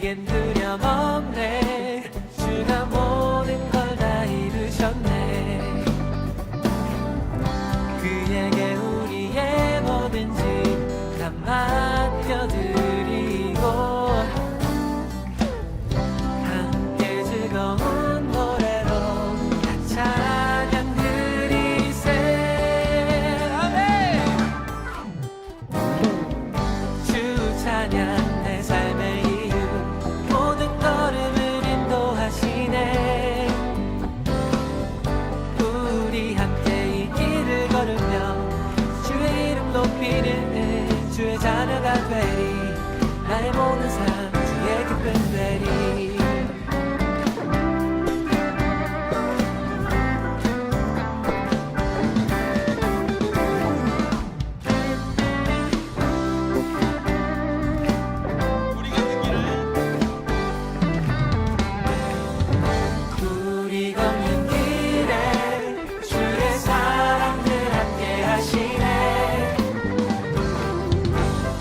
우리겐 두려움 없네. 주가 모든 걸 다 이루셨네. 그에게 우리의 뭐든지 다 맡겨드리고 함께 즐거운 노래로 다 찬양 드리세. 아멘. 주 찬양 내 삶의 이유 모든 걸음을 인도하시네. 우리 함께 이 길을 걸으며 주의 이름 높이는 주의 자녀가 되리. 나의 모든 삶 주의 기쁨 되리. 우리 걷는 길에 주의 사랑들 함께 하시네.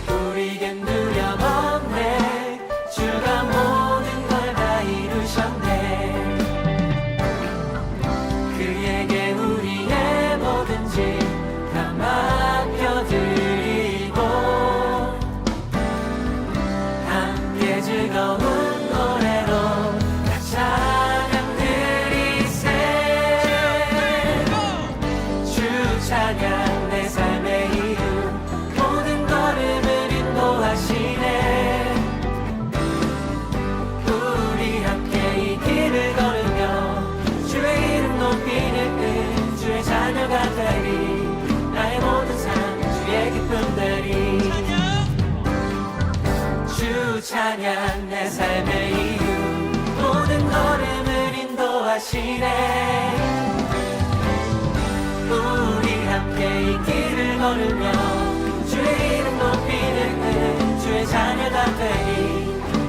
우리겐 두려움 없네. 주가 모든 걸 다 이루셨네. 그에게 우리의 뭐든지 다 맡겨드리고 함께 즐거운 노래로 다 찬양 드리세. 주 찬양 내 삶의 이유 모든 걸음을 인도하시네. 우리 함께 이 길을 걸으며 주의 이름 높이는 주의 자녀가 되리. 나의 모든 삶 주의 기쁨 되리. 주 찬양 내 삶의 이유 모든 걸음을 인도하시네. 우리 함께 이 길을 걸으며 주의 이름 높이는 주의 자녀가 되리.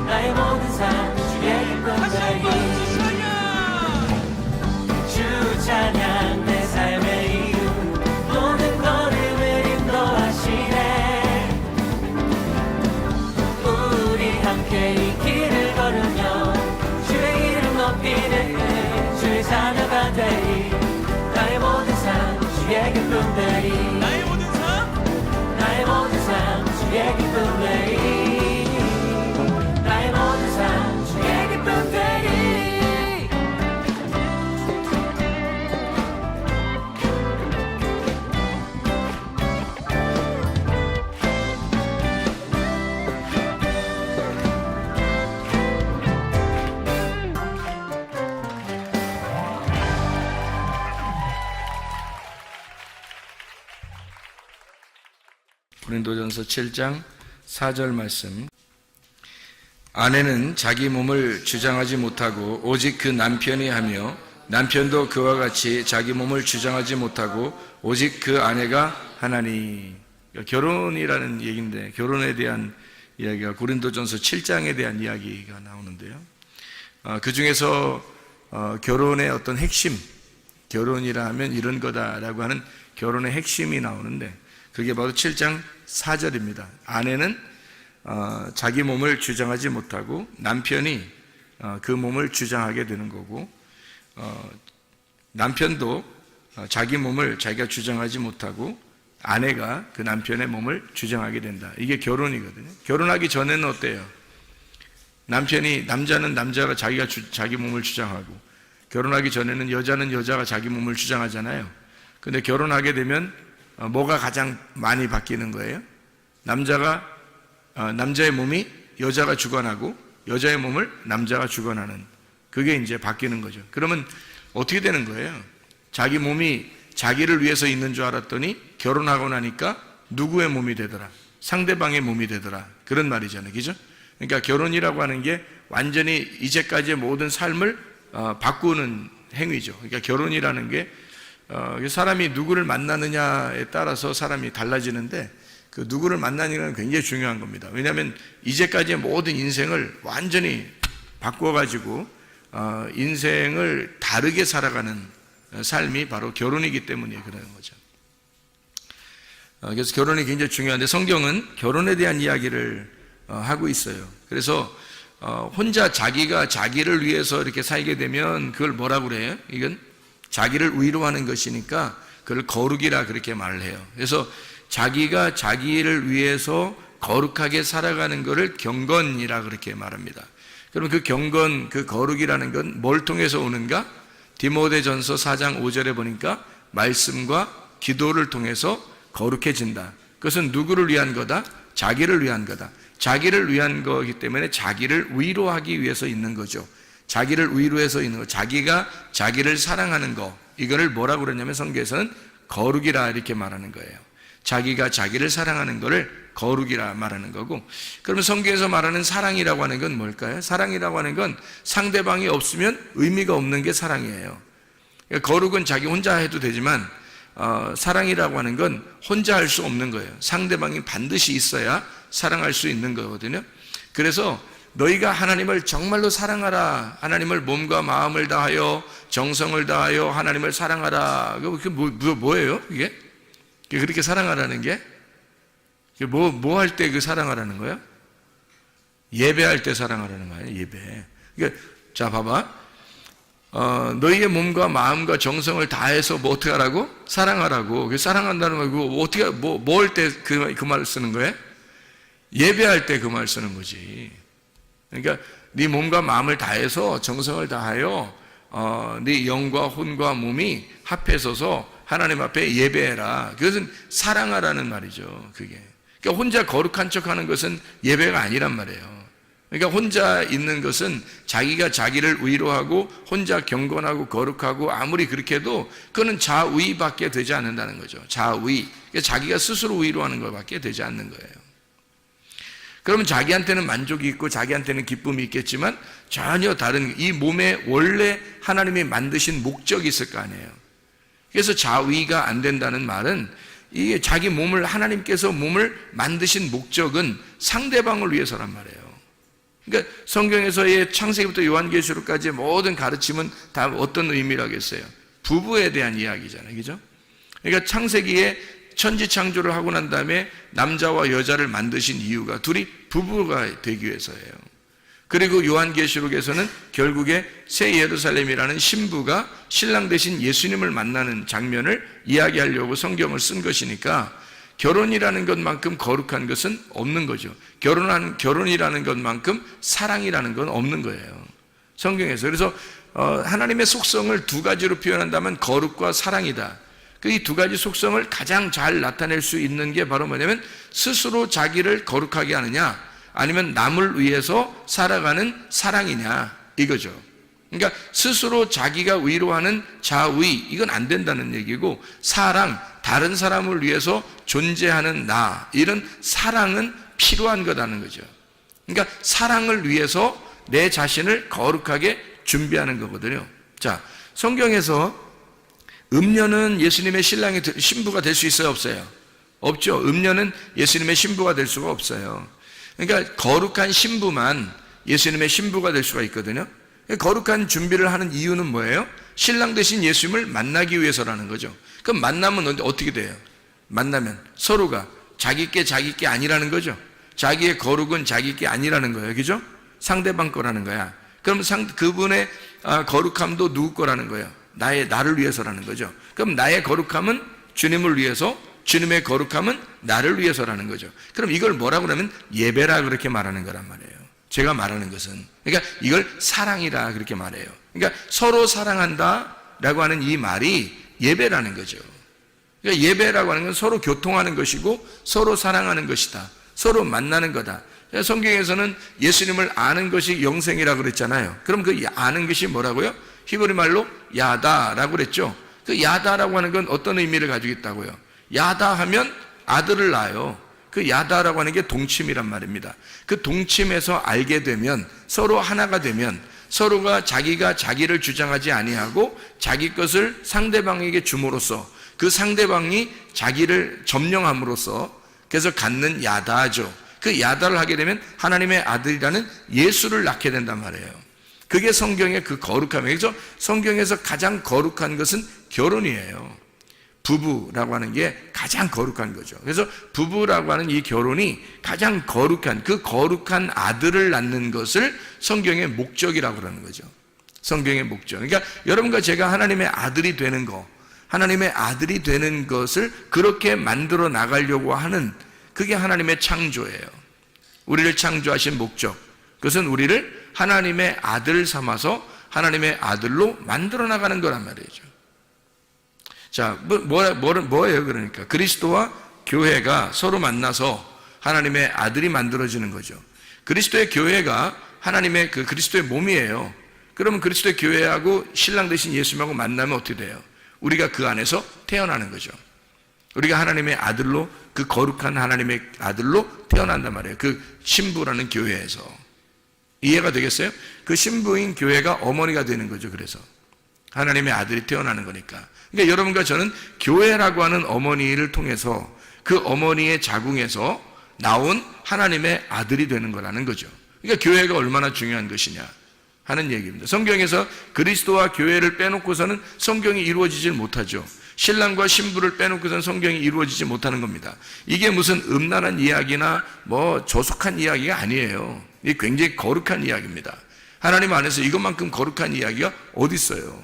나의 모든 삶 주의 기쁨 되리. 주 찬양 내 삶의 이유 모든 걸음을 인도하시네. 우리 함께 이 길을 걸으며 주의 이름 높이는 주의 자녀가 되리. 나의 모든 삶 주의 기쁨 되리. 나의 모든 삶 주의 기쁨 되리. 나의 모든 삶 주의 기쁨 되리. 고린도전서 7장 4절 말씀. 아내는 자기 몸을 주장하지 못하고 오직 그 남편이 하며 남편도 그와 같이 자기 몸을 주장하지 못하고 오직 그 아내가 하나니. 결혼이라는 얘기인데 결혼에 대한 이야기가 고린도전서 7장에 대한 이야기가 나오는데요. 그 중에서 결혼의 어떤 핵심, 결혼이라 하면 이런 거다라고 하는 결혼의 핵심이 나오는데 그게 바로 7장 4절입니다. 아내는 자기 몸을 주장하지 못하고 남편이 그 몸을 주장하게 되는 거고, 남편도 자기 몸을 자기가 주장하지 못하고 아내가 그 남편의 몸을 주장하게 된다. 이게 결혼이거든요. 결혼하기 전에는 어때요? 남자는 남자가 자기 몸을 주장하고, 결혼하기 전에는 여자가 자기 몸을 주장하잖아요. 근데 결혼하게 되면 뭐가 가장 많이 바뀌는 거예요? 남자의 몸이 여자가 주관하고 여자의 몸을 남자가 주관하는, 그게 이제 바뀌는 거죠. 그러면 어떻게 되는 거예요? 자기 몸이 자기를 위해서 있는 줄 알았더니 결혼하고 나니까 누구의 몸이 되더라? 상대방의 몸이 되더라. 그런 말이잖아요. 그죠? 그러니까 결혼이라고 하는 게 완전히 이제까지의 모든 삶을 바꾸는 행위죠. 그러니까 결혼이라는 게 사람이 누구를 만나느냐에 따라서 사람이 달라지는데, 그 누구를 만나느냐는 건 굉장히 중요한 겁니다. 왜냐하면 이제까지의 모든 인생을 완전히 바꿔가지고 인생을 다르게 살아가는 삶이 바로 결혼이기 때문에 그러는 거죠. 그래서 결혼이 굉장히 중요한데 성경은 결혼에 대한 이야기를 하고 있어요. 그래서 혼자 자기가 자기를 위해서 이렇게 살게 되면 그걸 뭐라고 그래요? 이건 자기를 위로하는 것이니까 그걸 거룩이라 그렇게 말을 해요. 그래서 자기가 자기를 위해서 거룩하게 살아가는 것을 경건이라 그렇게 말합니다. 그럼 그 경건, 그 거룩이라는 건 뭘 통해서 오는가? 디모데전서 4장 5절에 보니까 말씀과 기도를 통해서 거룩해진다. 그것은 누구를 위한 거다? 자기를 위한 거다. 자기를 위한 거기 때문에 자기를 위로하기 위해서 있는 거죠. 자기를 위로해서 있는 거, 자기가 자기를 사랑하는 거, 이거를 뭐라고 그러냐면 성경에서는 거룩이라 이렇게 말하는 거예요. 자기가 자기를 사랑하는 거를 거룩이라 말하는 거고, 그러면 성경에서 말하는 사랑이라고 하는 건 뭘까요? 사랑이라고 하는 건 상대방이 없으면 의미가 없는 게 사랑이에요. 그러니까 거룩은 자기 혼자 해도 되지만 사랑이라고 하는 건 혼자 할 수 없는 거예요. 상대방이 반드시 있어야 사랑할 수 있는 거거든요. 그래서 너희가 하나님을 정말로 사랑하라, 하나님을 몸과 마음을 다하여 정성을 다하여 하나님을 사랑하라. 그게 뭐예요? 이게 그렇게 사랑하라는 게 뭐 할 때 그 사랑하라는 거야? 예배할 때 사랑하라는 거예요. 예배. 그러니까 자 봐봐. 너희의 몸과 마음과 정성을 다해서 뭐 어떻게 하라고? 사랑하라고. 사랑한다는 거고 어떻게 뭐 할 때 그 말을 쓰는 거예요? 예배할 때 그 말 쓰는 거지. 그러니까 네 몸과 마음을 다해서 정성을 다하여 네 영과 혼과 몸이 합해 서서 하나님 앞에 예배해라. 그것은 사랑하라는 말이죠. 그게. 그러니까 혼자 거룩한 척하는 것은 예배가 아니란 말이에요. 그러니까 혼자 있는 것은 자기가 자기를 위로하고 혼자 경건하고 거룩하고 아무리 그렇게 해도 그거는 자위밖에 되지 않는다는 거죠. 자위. 그러니까 자기가 스스로 위로하는 것밖에 되지 않는 거예요. 그러면 자기한테는 만족이 있고 자기한테는 기쁨이 있겠지만 전혀 다른 이 몸에 원래 하나님이 만드신 목적이 있을 거 아니에요. 그래서 자위가 안 된다는 말은 이게 자기 몸을 하나님께서 몸을 만드신 목적은 상대방을 위해서란 말이에요. 그러니까 성경에서의 창세기부터 요한계시록까지의 모든 가르침은 다 어떤 의미라겠어요? 부부에 대한 이야기잖아요. 그죠? 그러니까 창세기에 천지 창조를 하고 난 다음에 남자와 여자를 만드신 이유가 둘이 부부가 되기 위해서예요. 그리고 요한계시록에서는 결국에 새 예루살렘이라는 신부가 신랑 대신 예수님을 만나는 장면을 이야기하려고 성경을 쓴 것이니까 결혼이라는 것만큼 거룩한 것은 없는 거죠. 결혼이라는 것만큼 사랑이라는 건 없는 거예요. 성경에서. 그래서 하나님의 속성을 두 가지로 표현한다면 거룩과 사랑이다. 이 두 가지 속성을 가장 잘 나타낼 수 있는 게 바로 뭐냐면 스스로 자기를 거룩하게 하느냐 아니면 남을 위해서 살아가는 사랑이냐 이거죠. 그러니까 스스로 자기가 위로하는 자위 이건 안 된다는 얘기고 사랑 다른 사람을 위해서 존재하는 나 이런 사랑은 필요한 거라는 거죠. 그러니까 사랑을 위해서 내 자신을 거룩하게 준비하는 거거든요. 자, 성경에서 음녀는 예수님의 신부가 될 수 있어요, 없어요? 없죠. 음녀는 예수님의 신부가 될 수가 없어요. 그러니까 거룩한 신부만 예수님의 신부가 될 수가 있거든요. 거룩한 준비를 하는 이유는 뭐예요? 신랑 대신 예수님을 만나기 위해서라는 거죠. 그럼 만나면 어떻게 돼요? 만나면 서로가 자기 게 아니라는 거죠. 자기의 거룩은 자기 게 아니라는 거예요. 그죠? 상대방 거라는 거야. 그럼 그분의 거룩함도 누구 거라는 거예요? 나를 위해서라는 거죠. 그럼 나의 거룩함은 주님을 위해서, 주님의 거룩함은 나를 위해서라는 거죠. 그럼 이걸 뭐라고 그러면 예배라 그렇게 말하는 거란 말이에요. 제가 말하는 것은. 그러니까 이걸 사랑이라 그렇게 말해요. 그러니까 서로 사랑한다라고 하는 이 말이 예배라는 거죠. 그러니까 예배라고 하는 건 서로 교통하는 것이고 서로 사랑하는 것이다. 서로 만나는 거다. 성경에서는 예수님을 아는 것이 영생이라고 그랬잖아요. 그럼 그 아는 것이 뭐라고요? 히브리 말로 야다라고 그랬죠. 그 야다라고 하는 건 어떤 의미를 가지고 있다고요? 야다 하면 아들을 낳아요. 그 야다라고 하는 게 동침이란 말입니다. 그 동침에서 알게 되면 서로 하나가 되면 서로가 자기가 자기를 주장하지 아니하고 자기 것을 상대방에게 줌으로써 그 상대방이 자기를 점령함으로써 그래서 갖는 야다죠. 그 야다를 하게 되면 하나님의 아들이라는 예수를 낳게 된단 말이에요. 그게 성경의 그 거룩함이에요. 그래서 성경에서 가장 거룩한 것은 결혼이에요. 부부라고 하는 게 가장 거룩한 거죠. 그래서 부부라고 하는 이 결혼이 가장 거룩한, 그 거룩한 아들을 낳는 것을 성경의 목적이라고 그러는 거죠. 성경의 목적. 그러니까 여러분과 제가 하나님의 아들이 되는 거, 하나님의 아들이 되는 것을 그렇게 만들어 나가려고 하는, 그게 하나님의 창조예요. 우리를 창조하신 목적, 그것은 우리를 하나님의 아들 삼아서 하나님의 아들로 만들어 나가는 거란 말이죠. 자, 뭐예요? 그러니까 그리스도와 교회가 서로 만나서 하나님의 아들이 만들어지는 거죠. 그리스도의 교회가 하나님의 그 그리스도의 몸이에요. 그러면 그리스도의 교회하고 신랑 되신 예수님하고 만나면 어떻게 돼요? 우리가 그 안에서 태어나는 거죠. 우리가 하나님의 아들로, 그 거룩한 하나님의 아들로 태어난단 말이에요. 그 신부라는 교회에서. 이해가 되겠어요? 그 신부인 교회가 어머니가 되는 거죠. 그래서 하나님의 아들이 태어나는 거니까. 그러니까 여러분과 저는 교회라고 하는 어머니를 통해서 그 어머니의 자궁에서 나온 하나님의 아들이 되는 거라는 거죠. 그러니까 교회가 얼마나 중요한 것이냐 하는 얘기입니다. 성경에서 그리스도와 교회를 빼놓고서는 성경이 이루어지질 못하죠. 신랑과 신부를 빼놓고서는 성경이 이루어지지 못하는 겁니다. 이게 무슨 음란한 이야기나 뭐 조속한 이야기가 아니에요. 이게 굉장히 거룩한 이야기입니다. 하나님 안에서 이것만큼 거룩한 이야기가 어디 있어요?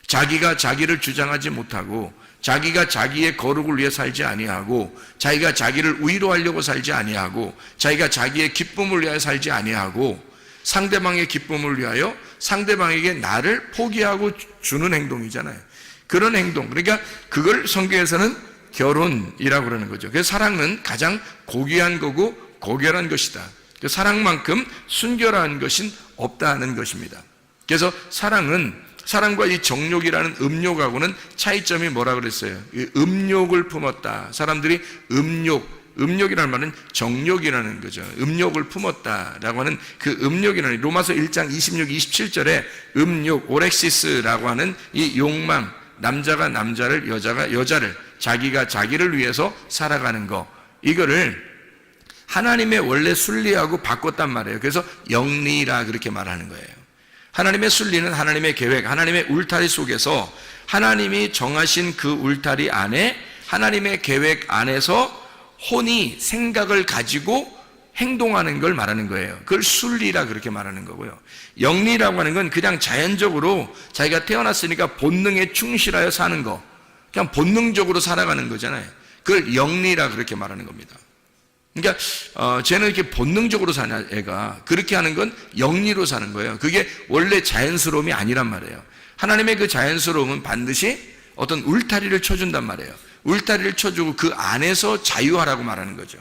자기가 자기를 주장하지 못하고, 자기가 자기의 거룩을 위해 살지 아니하고, 자기가 자기를 위로하려고 살지 아니하고, 자기가 자기의 기쁨을 위하여 살지 아니하고, 상대방의 기쁨을 위하여 상대방에게 나를 포기하고 주는 행동이잖아요. 그런 행동, 그러니까 그걸 성경에서는 결혼이라고 그러는 거죠. 그래서 사랑은 가장 고귀한 거고 고결한 것이다. 그 사랑만큼 순결한 것은 없다는 것입니다. 그래서 사랑과 이 정욕이라는 음욕하고는 차이점이 뭐라 그랬어요? 음욕을 품었다. 사람들이 음욕이라는 말은 정욕이라는 거죠. 음욕을 품었다라고 하는 그 음욕이라는, 로마서 1장 26, 27절에 음욕, 오렉시스라고 하는 이 욕망, 남자가 남자를, 여자가 여자를, 자기가 자기를 위해서 살아가는 거, 이거를 하나님의 원래 순리하고 바꿨단 말이에요. 그래서 영리라 그렇게 말하는 거예요. 하나님의 순리는 하나님의 계획, 하나님의 울타리 속에서 하나님이 정하신 그 울타리 안에, 하나님의 계획 안에서 혼이 생각을 가지고 행동하는 걸 말하는 거예요. 그걸 순리라 그렇게 말하는 거고요. 영리라고 하는 건 그냥 자연적으로 자기가 태어났으니까 본능에 충실하여 사는 거, 그냥 본능적으로 살아가는 거잖아요. 그걸 영리라 그렇게 말하는 겁니다. 그러니까 쟤는 이렇게 본능적으로 사냐, 애가 그렇게 하는 건 영리로 사는 거예요. 그게 원래 자연스러움이 아니란 말이에요. 하나님의 그 자연스러움은 반드시 어떤 울타리를 쳐준단 말이에요. 울타리를 쳐주고 그 안에서 자유하라고 말하는 거죠.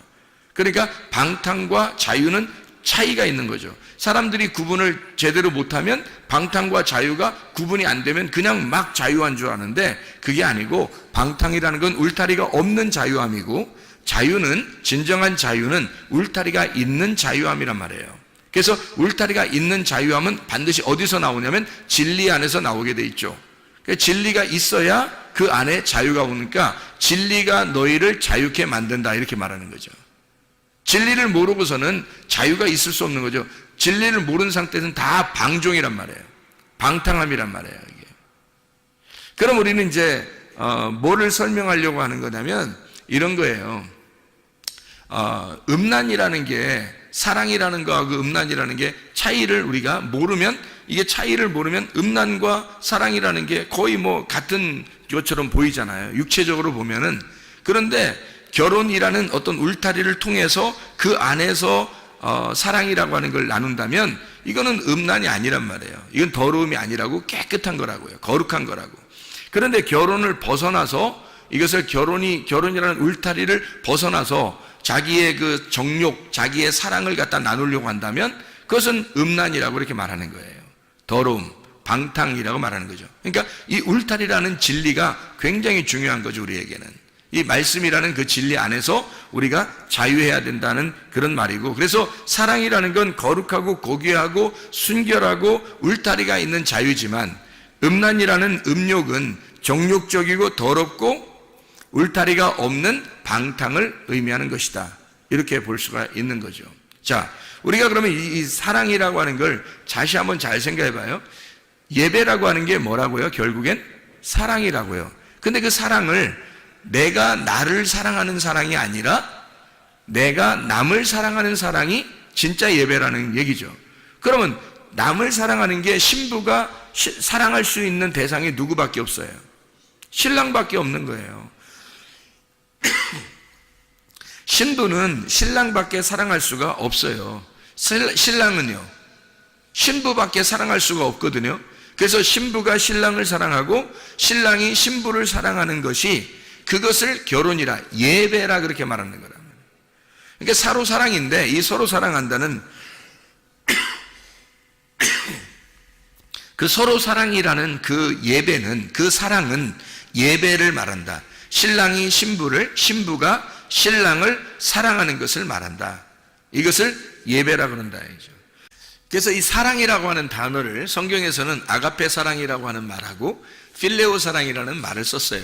그러니까 방탕과 자유는 차이가 있는 거죠. 사람들이 구분을 제대로 못하면 방탕과 자유가 구분이 안 되면 그냥 막 자유한 줄 아는데, 그게 아니고 방탕이라는 건 울타리가 없는 자유함이고, 자유는, 진정한 자유는 울타리가 있는 자유함이란 말이에요. 그래서 울타리가 있는 자유함은 반드시 어디서 나오냐면 진리 안에서 나오게 돼 있죠. 진리가 있어야 그 안에 자유가 오니까 진리가 너희를 자유케 만든다 이렇게 말하는 거죠. 진리를 모르고서는 자유가 있을 수 없는 거죠. 진리를 모르는 상태에서는 다 방종이란 말이에요. 방탕함이란 말이에요, 이게. 그럼 우리는 이제 뭐를 설명하려고 하는 거냐면 이런 거예요. 음란이라는 게, 사랑이라는 거하고 음란이라는 게 차이를 우리가 모르면, 이게 차이를 모르면 음란과 사랑이라는 게 거의 뭐 같은 것처럼 보이잖아요, 육체적으로 보면은. 그런데 결혼이라는 어떤 울타리를 통해서 그 안에서 사랑이라고 하는 걸 나눈다면 이거는 음란이 아니란 말이에요. 이건 더러움이 아니라고, 깨끗한 거라고요. 거룩한 거라고. 그런데 결혼을 벗어나서, 이것을 결혼이라는 울타리를 벗어나서 자기의 그 정욕, 자기의 사랑을 갖다 나누려고 한다면 그것은 음란이라고 이렇게 말하는 거예요. 더러움, 방탕이라고 말하는 거죠. 그러니까 이 울타리라는 진리가 굉장히 중요한 거죠, 우리에게는. 이 말씀이라는 그 진리 안에서 우리가 자유해야 된다는 그런 말이고, 그래서 사랑이라는 건 거룩하고 고귀하고 순결하고 울타리가 있는 자유지만, 음란이라는 음욕은 정욕적이고 더럽고 울타리가 없는 방탕을 의미하는 것이다, 이렇게 볼 수가 있는 거죠. 자, 우리가 그러면 이 사랑이라고 하는 걸 다시 한번 잘 생각해 봐요. 예배라고 하는 게 뭐라고요? 결국엔 사랑이라고요. 근데 그 사랑을 내가 나를 사랑하는 사랑이 아니라 내가 남을 사랑하는 사랑이 진짜 예배라는 얘기죠. 그러면 남을 사랑하는 게 신부가 사랑할 수 있는 대상이 누구밖에 없어요? 신랑밖에 없는 거예요. 신부는 신랑밖에 사랑할 수가 없어요. 신랑은요, 신부밖에 사랑할 수가 없거든요. 그래서 신부가 신랑을 사랑하고 신랑이 신부를 사랑하는 것이, 그것을 결혼이라, 예배라 그렇게 말하는 거라. 그러니까 서로 사랑인데, 이 서로 사랑한다는 그 서로 사랑이라는 그 예배는, 그 사랑은 예배를 말한다. 신랑이 신부를, 신부가 신랑을 사랑하는 것을 말한다. 이것을 예배라 그런다. 그래서 이 사랑이라고 하는 단어를 성경에서는 아가페 사랑이라고 하는 말하고 필레오 사랑이라는 말을 썼어요.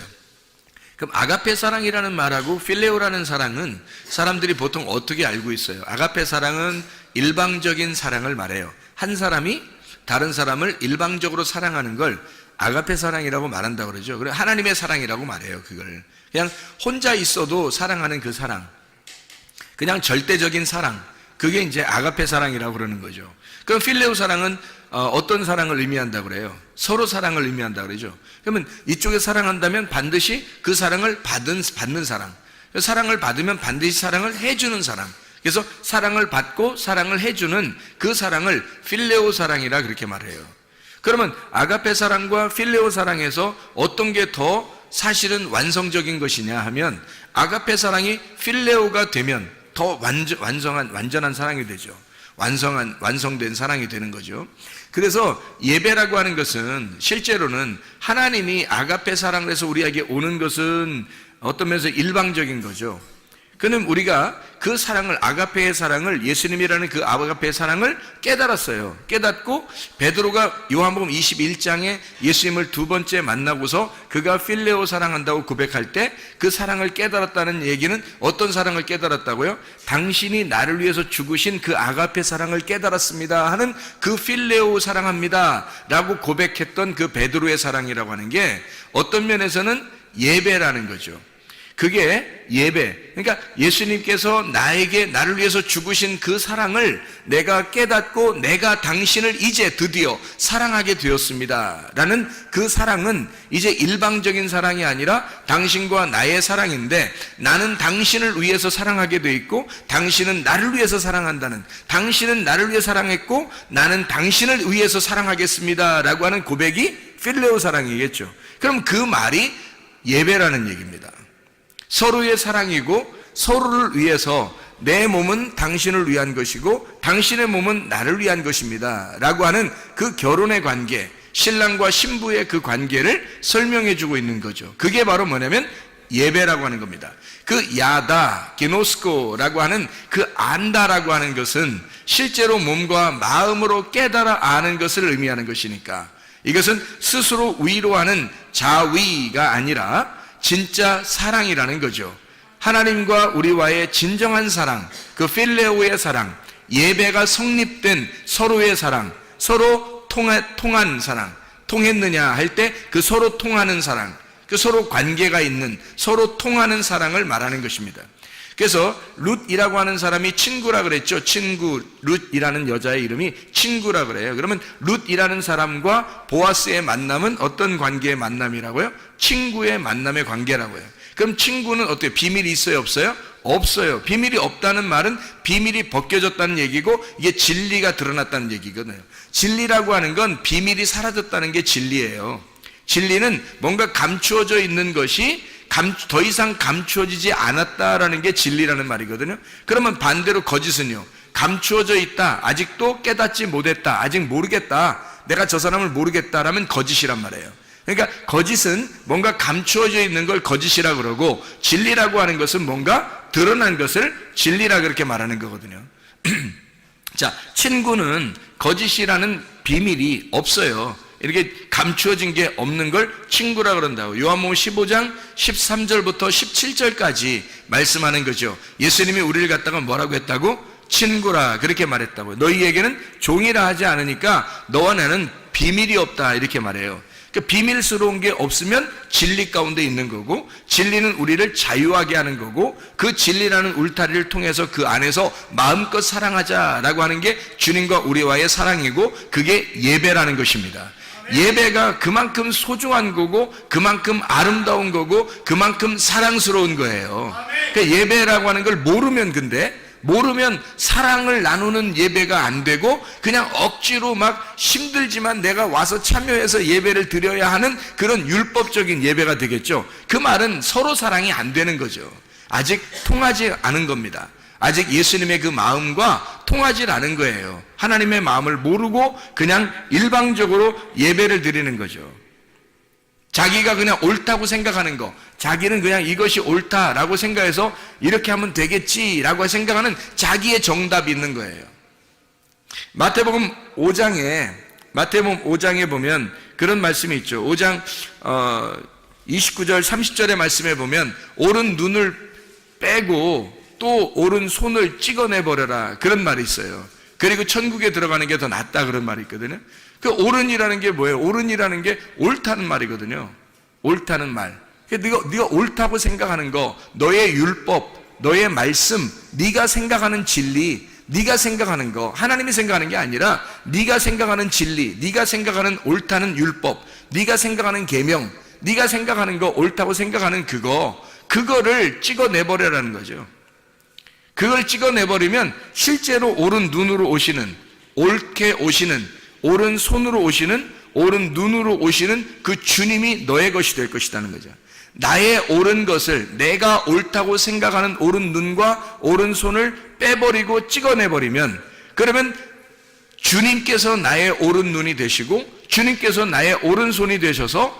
그럼 아가페 사랑이라는 말하고 필레오라는 사랑은 사람들이 보통 어떻게 알고 있어요? 아가페 사랑은 일방적인 사랑을 말해요. 한 사람이 다른 사람을 일방적으로 사랑하는 걸 아가페 사랑이라고 말한다고 그러죠. 그래, 하나님의 사랑이라고 말해요. 그걸 그냥 혼자 있어도 사랑하는 그 사랑, 그냥 절대적인 사랑, 그게 이제 아가페 사랑이라고 그러는 거죠. 그럼 필레오 사랑은 어떤 사랑을 의미한다고 그래요? 서로 사랑을 의미한다고 그러죠. 그러면 이쪽에 사랑한다면 반드시 그 사랑을 받는 사랑, 사랑을 받으면 반드시 사랑을 해주는 사랑, 그래서 사랑을 받고 사랑을 해주는 그 사랑을 필레오 사랑이라 그렇게 말해요. 그러면 아가페 사랑과 필레오 사랑에서 어떤 게 더 사실은 완성적인 것이냐 하면, 아가페 사랑이 필레오가 되면 더 완전한 사랑이 되죠. 완성된 사랑이 되는 거죠. 그래서 예배라고 하는 것은 실제로는 하나님이 아가페 사랑을 해서 우리에게 오는 것은 어떤 면에서 일방적인 거죠. 그는 우리가 그 사랑을, 아가페의 사랑을, 예수님이라는 그 아가페의 사랑을 깨달았어요. 깨닫고 베드로가 요한복음 21장에 예수님을 두 번째 만나고서 그가 필레오 사랑한다고 고백할 때 그 사랑을 깨달았다는 얘기는 어떤 사랑을 깨달았다고요? 당신이 나를 위해서 죽으신 그 아가페 사랑을 깨달았습니다 하는 그 필레오 사랑합니다 라고 고백했던 그 베드로의 사랑이라고 하는 게 어떤 면에서는 예배라는 거죠. 그게 예배. 그러니까 예수님께서 나를 위해서 죽으신 그 사랑을 내가 깨닫고 내가 당신을 이제 드디어 사랑하게 되었습니다 라는 그 사랑은 이제 일방적인 사랑이 아니라 당신과 나의 사랑인데, 나는 당신을 위해서 사랑하게 돼 있고 당신은 나를 위해서 사랑한다는, 당신은 나를 위해 사랑했고 나는 당신을 위해서 사랑하겠습니다 라고 하는 고백이 필레오 사랑이겠죠. 그럼 그 말이 예배라는 얘기입니다. 서로의 사랑이고, 서로를 위해서 내 몸은 당신을 위한 것이고 당신의 몸은 나를 위한 것입니다 라고 하는 그 결혼의 관계, 신랑과 신부의 그 관계를 설명해 주고 있는 거죠. 그게 바로 뭐냐면 예배라고 하는 겁니다. 그 야다, 게노스코라고 하는 그 안다라고 하는 것은 실제로 몸과 마음으로 깨달아 아는 것을 의미하는 것이니까, 이것은 스스로 위로하는 자위가 아니라 진짜 사랑이라는 거죠. 하나님과 우리와의 진정한 사랑, 그 필레오의 사랑, 예배가 성립된 서로의 사랑, 서로 통한 사랑, 통했느냐 할 때 그 서로 통하는 사랑, 그 서로 관계가 있는, 서로 통하는 사랑을 말하는 것입니다. 그래서 룻이라고 하는 사람이 친구라 그랬죠. 친구, 룻이라는 여자의 이름이 친구라 그래요. 그러면 룻이라는 사람과 보아스의 만남은 어떤 관계의 만남이라고요? 친구의 만남의 관계라고요. 그럼 친구는 어때요? 비밀이 있어요, 없어요? 없어요. 비밀이 없다는 말은 비밀이 벗겨졌다는 얘기고, 이게 진리가 드러났다는 얘기거든요. 진리라고 하는 건 비밀이 사라졌다는 게 진리예요. 진리는 뭔가 감추어져 있는 것이 더 이상 감추어지지 않았다라는 게 진리라는 말이거든요. 그러면 반대로 거짓은요, 감추어져 있다, 아직도 깨닫지 못했다, 아직 모르겠다, 내가 저 사람을 모르겠다라면 거짓이란 말이에요. 그러니까 거짓은 뭔가 감추어져 있는 걸 거짓이라 그러고, 진리라고 하는 것은 뭔가 드러난 것을 진리라 그렇게 말하는 거거든요. 자, 친구는 거짓이라는 비밀이 없어요. 이렇게 감추어진 게 없는 걸 친구라 그런다고. 요한복음 15장 13절부터 17절까지 말씀하는 거죠. 예수님이 우리를 갖다가 뭐라고 했다고? 친구라 그렇게 말했다고. 너희에게는 종이라 하지 않으니까 너와 나는 비밀이 없다 이렇게 말해요. 그러니까 비밀스러운 게 없으면 진리 가운데 있는 거고, 진리는 우리를 자유하게 하는 거고, 그 진리라는 울타리를 통해서 그 안에서 마음껏 사랑하자라고 하는 게 주님과 우리와의 사랑이고, 그게 예배라는 것입니다. 예배가 그만큼 소중한 거고, 그만큼 아름다운 거고, 그만큼 사랑스러운 거예요. 그러니까 예배라고 하는 걸 모르면 사랑을 나누는 예배가 안 되고, 그냥 억지로 막 힘들지만 내가 와서 참여해서 예배를 드려야 하는 그런 율법적인 예배가 되겠죠. 그 말은 서로 사랑이 안 되는 거죠. 아직 통하지 않은 겁니다. 아직 예수님의 그 마음과 통하지 않은 거예요. 하나님의 마음을 모르고 그냥 일방적으로 예배를 드리는 거죠. 자기가 그냥 옳다고 생각하는 거, 자기는 그냥 이것이 옳다라고 생각해서 이렇게 하면 되겠지라고 생각하는 자기의 정답이 있는 거예요. 마태복음 5장에 보면 그런 말씀이 있죠. 5장 29절 30절의 말씀에 보면 오른 눈을 빼고 또 오른손을 찍어내버려라, 그런 말이 있어요. 그리고 천국에 들어가는 게 더 낫다, 그런 말이 있거든요. 그 옳은이라는 게 뭐예요? 옳은이라는 게 옳다는 말이거든요. 옳다는 말. 네가 옳다고 생각하는 거, 너의 율법, 너의 말씀, 네가 생각하는 진리, 네가 생각하는 거, 하나님이 생각하는 게 아니라 네가 생각하는 진리, 네가 생각하는 옳다는 율법, 네가 생각하는 계명, 네가 생각하는 거, 옳다고 생각하는 그거를 찍어내버려라는 거죠. 그걸 찍어내버리면 실제로 옳은 눈으로 오시는, 옳게 오시는, 옳은 손으로 오시는, 옳은 눈으로 오시는 그 주님이 너의 것이 될 것이라는 거죠. 나의 옳은 것을, 내가 옳다고 생각하는 옳은 눈과 옳은 손을 빼버리고 찍어내버리면, 그러면 주님께서 나의 옳은 눈이 되시고 주님께서 나의 옳은 손이 되셔서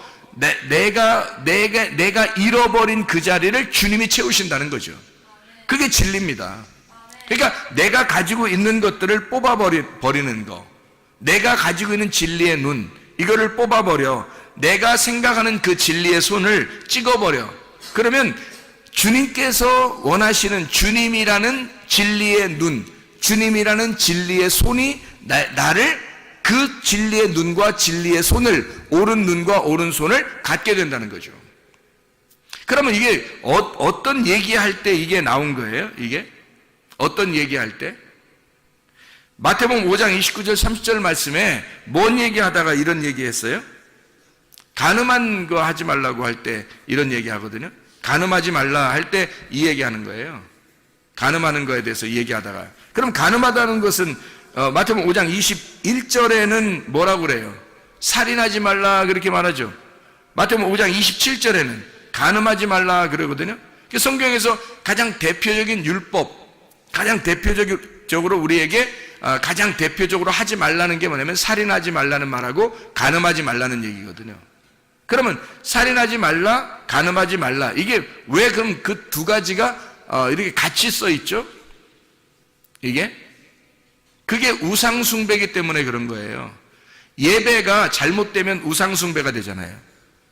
내가 잃어버린 그 자리를 주님이 채우신다는 거죠. 그게 진리입니다. 그러니까 내가 가지고 있는 것들을 뽑아버리는 거, 내가 가지고 있는 진리의 눈, 이거를 뽑아버려, 내가 생각하는 그 진리의 손을 찍어버려. 그러면 주님께서 원하시는 주님이라는 진리의 눈, 주님이라는 진리의 손이 나를 그 진리의 눈과 진리의 손을, 옳은 눈과 옳은 손을 갖게 된다는 거죠. 그러면 이게 어떤 얘기할 때 이게 나온 거예요? 이게 어떤 얘기할 때? 마태복음 5장 29절 30절 말씀에 뭔 얘기하다가 이런 얘기했어요? 간음한 거 하지 말라고 할 때 이런 얘기하거든요. 간음하지 말라 할 때 이 얘기하는 거예요. 간음하는 거에 대해서 얘기하다가, 그럼 간음하다는 것은 마태복음 5장 21절에는 뭐라고 그래요? 살인하지 말라 그렇게 말하죠. 마태복음 5장 27절에는 간음하지 말라 그러거든요. 성경에서 가장 대표적인 율법, 가장 대표적으로 우리에게 가장 대표적으로 하지 말라는 게 뭐냐면 살인하지 말라는 말하고 간음하지 말라는 얘기거든요. 그러면 살인하지 말라, 간음하지 말라, 이게 왜 그럼 그 두 가지가 이렇게 같이 써 있죠? 그게 우상숭배이기 때문에 그런 거예요. 예배가 잘못되면 우상숭배가 되잖아요.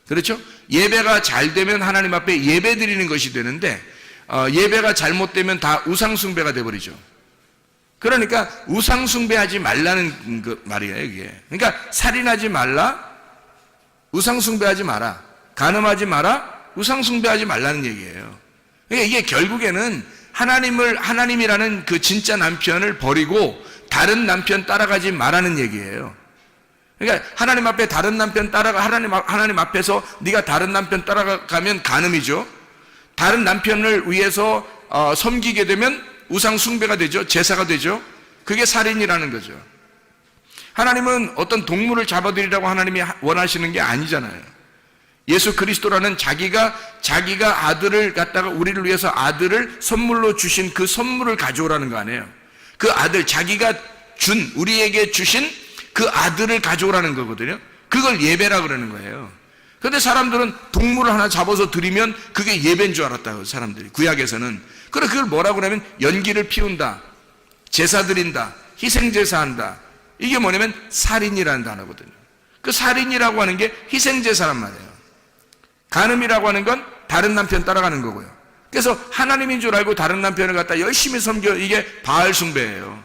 그렇죠? 예배가 잘 되면 하나님 앞에 예배 드리는 것이 되는데, 예배가 잘못되면 다 우상숭배가 돼버리죠. 그러니까 우상숭배하지 말라는 그 말이에요, 이게. 그러니까 살인하지 말라, 우상숭배하지 마라, 간음하지 마라, 우상숭배하지 말라는 얘기예요. 그러니까 이게 결국에는 하나님이라는 그 진짜 남편을 버리고 다른 남편 따라가지 말라는 얘기예요. 그러니까 하나님 앞에 다른 남편 하나님 앞에서 네가 다른 남편 따라가면 간음이죠. 다른 남편을 위해서 섬기게 되면 우상 숭배가 되죠. 제사가 되죠. 그게 살인이라는 거죠. 하나님은 어떤 동물을 잡아들이라고 하나님이 원하시는 게 아니잖아요. 예수 그리스도라는 자기가 아들을 갖다가 우리를 위해서 아들을 선물로 주신 그 선물을 가져오라는 거 아니에요. 그 아들, 자기가 우리에게 주신 그 아들을 가져오라는 거거든요. 그걸 예배라 그러는 거예요. 그런데 사람들은 동물을 하나 잡아서 드리면 그게 예배인 줄 알았다고, 사람들이. 구약에서는. 그래서 그걸 뭐라고 그러면 연기를 피운다, 제사 드린다, 희생제사한다. 이게 뭐냐면 살인이라는 단어거든요. 그 살인이라고 하는 게 희생제사란 말이에요. 간음이라고 하는 건 다른 남편 따라가는 거고요. 그래서 하나님인 줄 알고 다른 남편을 갖다 열심히 섬겨, 이게 바알 숭배예요.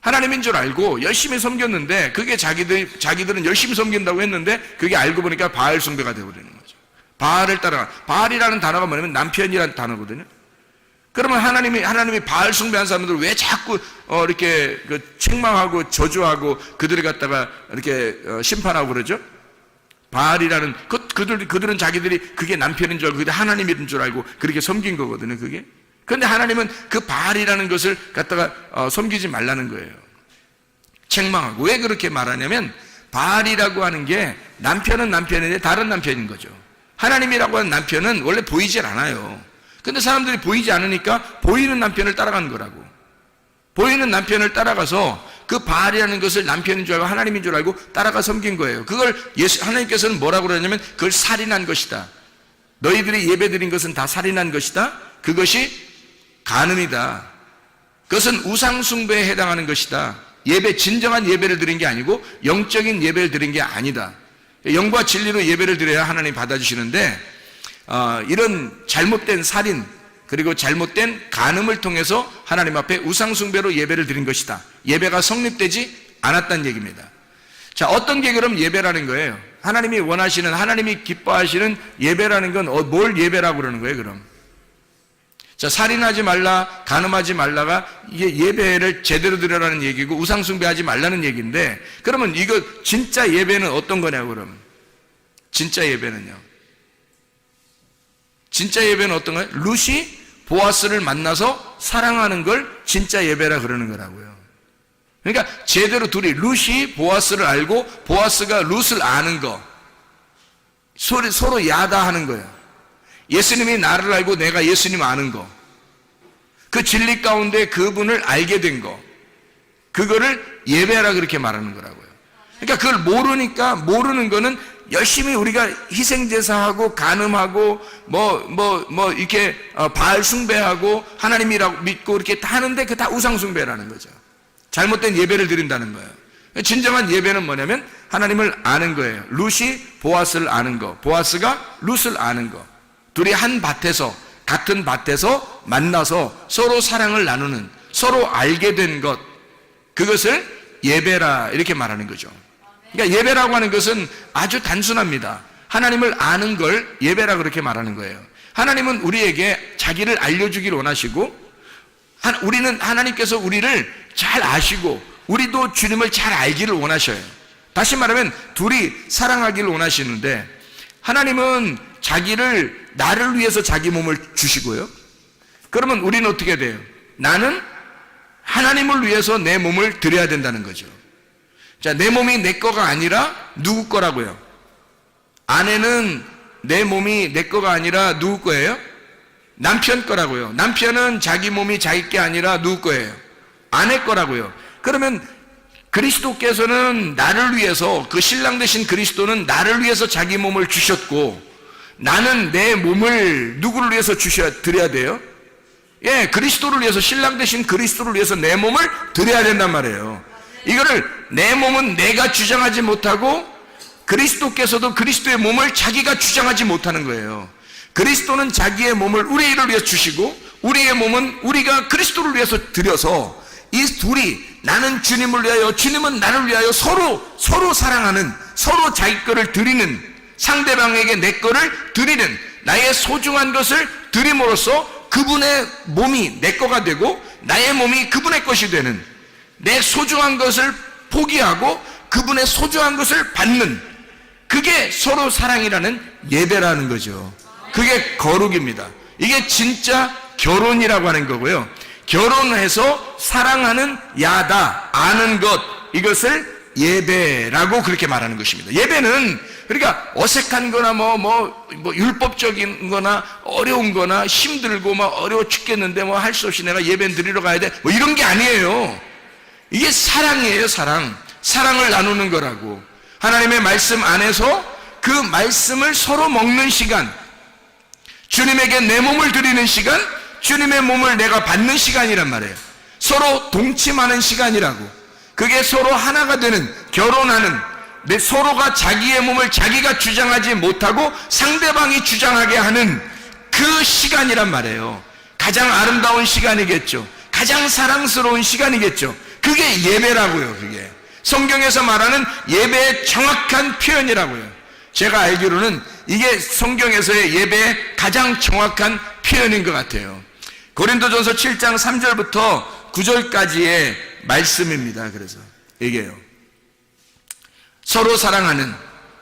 하나님인 줄 알고 열심히 섬겼는데 그게 자기들은 열심히 섬긴다고 했는데 그게 알고 보니까 바알 숭배가 되어버리는 거죠. 바알을 따라가. 바알이라는 단어가 뭐냐면 남편이라는 단어거든요. 그러면 하나님이 바알 숭배한 사람들 왜 자꾸 이렇게 책망하고 저주하고 그들을 갖다가 이렇게 심판하고 그러죠? 바알이라는 그들은 자기들이 그게 남편인 줄 알고 그게 하나님인 줄 알고 그렇게 섬긴 거거든요. 그게. 그런데 하나님은 그 바알이라는 것을 갖다가 섬기지 말라는 거예요. 책망하고. 왜 그렇게 말하냐면 바알이라고 하는 게 남편은 남편인데 다른 남편인 거죠. 하나님이라고 하는 남편은 원래 보이질 않아요. 근데 사람들이 보이지 않으니까 보이는 남편을 따라간 거라고. 보이는 남편을 따라가서 그 바알이라는 것을 남편인 줄 알고 하나님인 줄 알고 따라가 섬긴 거예요. 그걸 하나님께서는 뭐라고 그러냐면 그걸 살인한 것이다. 너희들이 예배드린 것은 다 살인한 것이다. 그것이 간음이다. 그것은 우상숭배에 해당하는 것이다. 진정한 예배를 드린 게 아니고 영적인 예배를 드린 게 아니다. 영과 진리로 예배를 드려야 하나님 받아주시는데 이런 잘못된 살인 그리고 잘못된 간음을 통해서 하나님 앞에 우상숭배로 예배를 드린 것이다. 예배가 성립되지 않았다는 얘기입니다. 자, 어떤 게 그럼 예배라는 거예요? 하나님이 원하시는, 하나님이 기뻐하시는 예배라는 건 뭘 예배라고 그러는 거예요, 그럼? 자, 살인하지 말라, 간음하지 말라가 이게 예배를 제대로 드려라는 얘기고 우상숭배하지 말라는 얘기인데, 그러면 이거 진짜 예배는 어떤 거냐고 그러면? 진짜 예배는요? 진짜 예배는 어떤 거예요? 룻이 보아스를 만나서 사랑하는 걸 진짜 예배라 그러는 거라고요. 그러니까 제대로 둘이 룻이 보아스를 알고 보아스가 룻을 아는 거, 서로 야다하는 거예요. 예수님이 나를 알고 내가 예수님 아는 거, 그 진리 가운데 그분을 알게 된 거, 그거를 예배라 그렇게 말하는 거라고요. 그러니까 그걸 모르니까, 모르는 거는 열심히 우리가 희생제사하고 간음하고 이렇게 바알 숭배하고 하나님이라고 믿고 이렇게 다 하는데 그 다 우상숭배라는 거죠. 잘못된 예배를 드린다는 거예요. 진정한 예배는 뭐냐면 하나님을 아는 거예요. 룻이 보아스를 아는 거, 보아스가 룻을 아는 거. 둘이 한 밭에서, 같은 밭에서 만나서 서로 사랑을 나누는, 서로 알게 된 것, 그것을 예배라 이렇게 말하는 거죠. 그러니까 예배라고 하는 것은 아주 단순합니다. 하나님을 아는 걸 예배라 그렇게 말하는 거예요. 하나님은 우리에게 자기를 알려주기를 원하시고, 우리는 하나님께서 우리를 잘 아시고 우리도 주님을 잘 알기를 원하셔요. 다시 말하면 둘이 사랑하기를 원하시는데, 하나님은 나를 위해서 자기 몸을 주시고요. 그러면 우리는 어떻게 돼요? 나는 하나님을 위해서 내 몸을 드려야 된다는 거죠. 자, 내 몸이 내 거가 아니라 누구 거라고요? 아내는 내 몸이 내 거가 아니라 누구 거예요? 남편 거라고요. 남편은 자기 몸이 자기 게 아니라 누구 거예요? 아내 거라고요. 그러면 그리스도께서는 나를 위해서, 그 신랑 되신 그리스도는 나를 위해서 자기 몸을 주셨고, 나는 내 몸을 누구를 위해서 드려야 돼요? 예, 그리스도를 위해서, 신랑 되신 그리스도를 위해서 내 몸을 드려야 된단 말이에요. 이거를 내 몸은 내가 주장하지 못하고 그리스도께서도 그리스도의 몸을 자기가 주장하지 못하는 거예요. 그리스도는 자기의 몸을 우리를 위해서 주시고 우리의 몸은 우리가 그리스도를 위해서 드려서 이 둘이, 나는 주님을 위하여 주님은 나를 위하여 서로 사랑하는, 서로 자기 거를 드리는, 상대방에게 내 거를 드리는, 나의 소중한 것을 드림으로써 그분의 몸이 내 거가 되고 나의 몸이 그분의 것이 되는, 내 소중한 것을 포기하고 그분의 소중한 것을 받는, 그게 서로 사랑이라는 예배라는 거죠. 그게 거룩입니다. 이게 진짜 결혼이라고 하는 거고요. 결혼해서 사랑하는 야다, 아는 것, 이것을 예배라고 그렇게 말하는 것입니다. 예배는 그러니까 어색한 거나 율법적인 거나 어려운 거나 힘들고 어려워 죽겠는데 할 수 없이 내가 예배 드리러 가야 돼, 이런 게 아니에요. 이게 사랑이에요. 사랑을 나누는 거라고. 하나님의 말씀 안에서 그 말씀을 서로 먹는 시간, 주님에게 내 몸을 드리는 시간, 주님의 몸을 내가 받는 시간이란 말이에요. 서로 동침하는 시간이라고. 그게 서로 하나가 되는, 결혼하는, 서로가 자기의 몸을 자기가 주장하지 못하고 상대방이 주장하게 하는 그 시간이란 말이에요. 가장 아름다운 시간이겠죠. 가장 사랑스러운 시간이겠죠. 그 그게 예배라고요. 그게 성경에서 말하는 예배의 정확한 표현이라고요. 제가 알기로는 이게 성경에서의 예배의 가장 정확한 표현인 것 같아요. 고린도전서 7장 3절부터 9절까지의 말씀입니다. 그래서 이게요, 서로 사랑하는,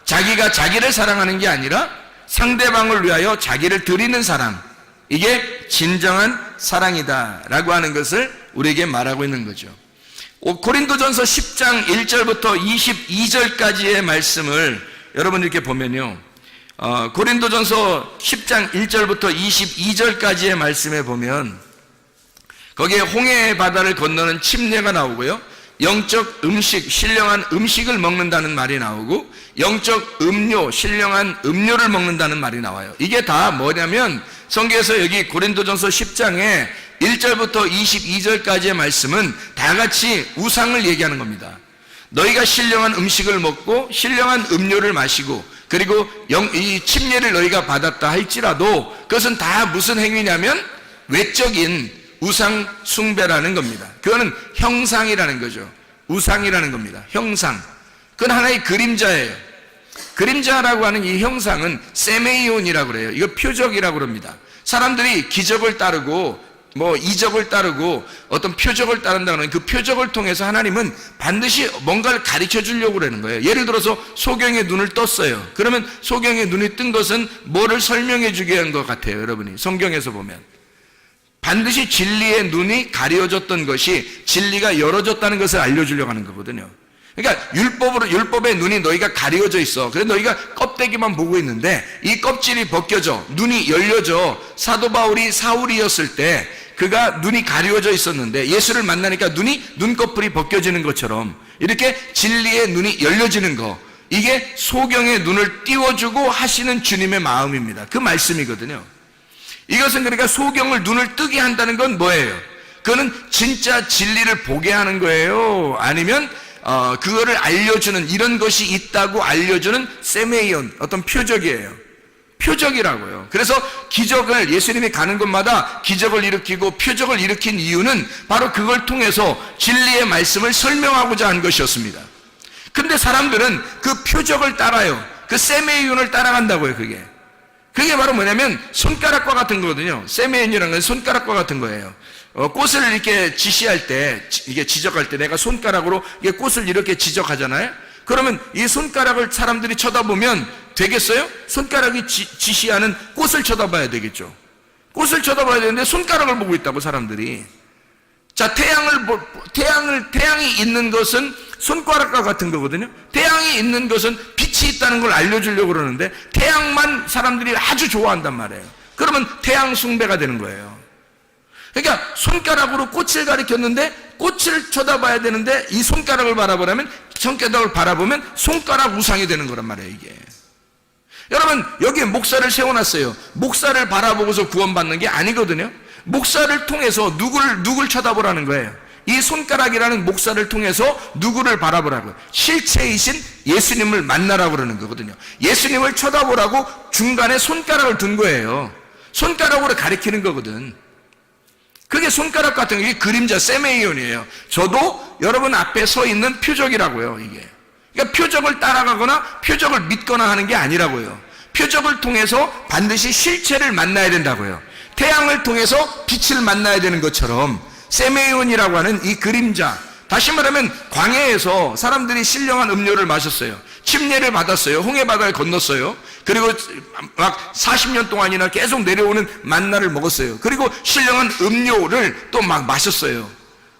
자기가 자기를 사랑하는 게 아니라 상대방을 위하여 자기를 드리는 사랑, 이게 진정한 사랑이다 라고 하는 것을 우리에게 말하고 있는 거죠. 고린도전서 10장 1절부터 22절까지의 말씀을 여러분 이렇게 보면요, 고린도전서 10장 1절부터 22절까지의 말씀에 보면 거기에 홍해 바다를 건너는 침례가 나오고요, 영적 음식, 신령한 음식을 먹는다는 말이 나오고, 영적 음료, 신령한 음료를 먹는다는 말이 나와요. 이게 다 뭐냐면 성경에서 여기 고린도전서 10장에 1절부터 22절까지의 말씀은 다 같이 우상을 얘기하는 겁니다. 너희가 신령한 음식을 먹고 신령한 음료를 마시고 그리고 이 침례를 너희가 받았다 할지라도 그것은 다 무슨 행위냐면 외적인 우상 숭배라는 겁니다. 그거는 형상이라는 거죠. 우상이라는 겁니다. 형상. 그건 하나의 그림자예요. 그림자라고 하는 이 형상은 세메이온이라고 그래요. 이거 표적이라고 그럽니다. 사람들이 기적을 따르고 이적을 따르고 어떤 표적을 따른다는 그 표적을 통해서 하나님은 반드시 뭔가를 가르쳐 주려고 그러는 거예요. 예를 들어서 소경의 눈을 떴어요. 그러면 소경의 눈이 뜬 것은 뭐를 설명해 주게 한 것 같아요. 여러분이 성경에서 보면 반드시 진리의 눈이 가려졌던 것이 진리가 열어졌다는 것을 알려주려고 하는 거거든요. 그러니까 율법의 눈이 너희가 가려져 있어. 그래서 너희가 껍데기만 보고 있는데 이 껍질이 벗겨져 눈이 열려져. 사도 바울이 사울이었을 때 그가 눈이 가려져 있었는데 예수를 만나니까 눈꺼풀이 벗겨지는 것처럼 이렇게 진리의 눈이 열려지는 거, 이게 소경의 눈을 띄워주고 하시는 주님의 마음입니다. 그 말씀이거든요. 이것은 그러니까 소경을 눈을 뜨게 한다는 건 뭐예요? 그거는 진짜 진리를 보게 하는 거예요? 아니면 그거를 알려주는, 이런 것이 있다고 알려주는 세메이온, 어떤 표적이에요. 표적이라고요. 그래서 기적을, 예수님이 가는 곳마다 기적을 일으키고 표적을 일으킨 이유는 바로 그걸 통해서 진리의 말씀을 설명하고자 한 것이었습니다. 근데 사람들은 그 표적을 따라요. 그 세메이온을 따라간다고요. 그게 바로 뭐냐면 손가락과 같은 거거든요. 세메이온이라는 건 손가락과 같은 거예요. 꽃을 이렇게 지시할 때, 이게 지적할 때 내가 손가락으로 이게 꽃을 이렇게 지적하잖아요. 그러면 이 손가락을 사람들이 쳐다보면 되겠어요? 손가락이 지시하는 꽃을 쳐다봐야 되겠죠. 꽃을 쳐다봐야 되는데 손가락을 보고 있다고 사람들이. 자, 태양이 있는 것은 손가락과 같은 거거든요. 태양이 있는 것은 빛이 있다는 걸 알려주려고 그러는데 태양만 사람들이 아주 좋아한단 말이에요. 그러면 태양 숭배가 되는 거예요. 그러니까 손가락으로 꽃을 가리켰는데 꽃을 쳐다봐야 되는데 이 손가락을 바라보면 손가락 우상이 되는 거란 말이에요. 이게 여러분, 여기에 목사를 세워놨어요. 목사를 바라보고서 구원받는 게 아니거든요. 목사를 통해서 누굴 쳐다보라는 거예요. 이 손가락이라는 목사를 통해서 누구를 바라보라고요? 실체이신 예수님을 만나라고 그러는 거거든요. 예수님을 쳐다보라고 중간에 손가락을 둔 거예요. 손가락으로 가리키는 거거든. 그게 손가락 같은 게 그림자, 세메이온이에요. 저도 여러분 앞에 서 있는 표적이라고요, 이게. 그러니까 표적을 따라가거나 표적을 믿거나 하는 게 아니라고요. 표적을 통해서 반드시 실체를 만나야 된다고요. 태양을 통해서 빛을 만나야 되는 것처럼 세메이온이라고 하는 이 그림자, 다시 말하면 광야에서 사람들이 신령한 음료를 마셨어요. 침례를 받았어요. 홍해 바다를 건넜어요. 그리고 막 40년 동안이나 계속 내려오는 만나를 먹었어요. 그리고 신령한 음료를 또 막 마셨어요.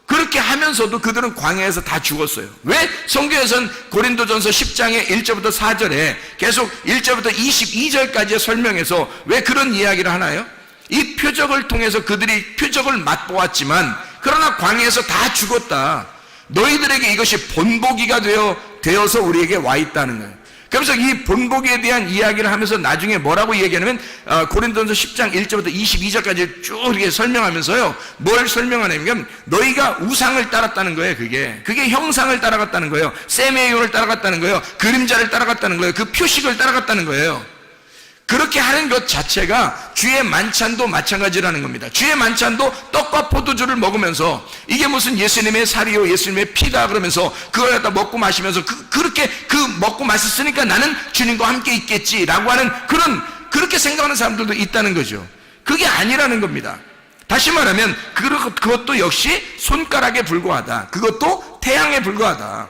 그렇게 하면서도 그들은 광야에서 다 죽었어요. 왜? 성경에서는 고린도전서 10장의 1절부터 4절에 계속 1절부터 22절까지 설명해서 왜 그런 이야기를 하나요? 이 표적을 통해서 그들이 표적을 맛보았지만 그러나 광야에서 다 죽었다. 너희들에게 이것이 본보기가 되어서 우리에게 와 있다는 거예요. 그래서 이 본보기에 대한 이야기를 하면서 나중에 뭐라고 얘기하냐면 고린도전서 10장 1절부터 22절까지 쭉 이렇게 설명하면서요, 뭘 설명하냐면 너희가 우상을 따랐다는 거예요. 그게 형상을 따라갔다는 거예요. 세메이온을 따라갔다는 거예요. 그림자를 따라갔다는 거예요. 그 표식을 따라갔다는 거예요. 그렇게 하는 것 자체가 주의 만찬도 마찬가지라는 겁니다. 주의 만찬도 떡과 포도주를 먹으면서 이게 무슨 예수님의 살이요 예수님의 피다 그러면서 그걸 갖다 먹고 마시면서 그렇게 먹고 마셨으니까 나는 주님과 함께 있겠지라고 하는 그렇게 생각하는 사람들도 있다는 거죠. 그게 아니라는 겁니다. 다시 말하면 그것도 역시 손가락에 불과하다. 그것도 태양에 불과하다.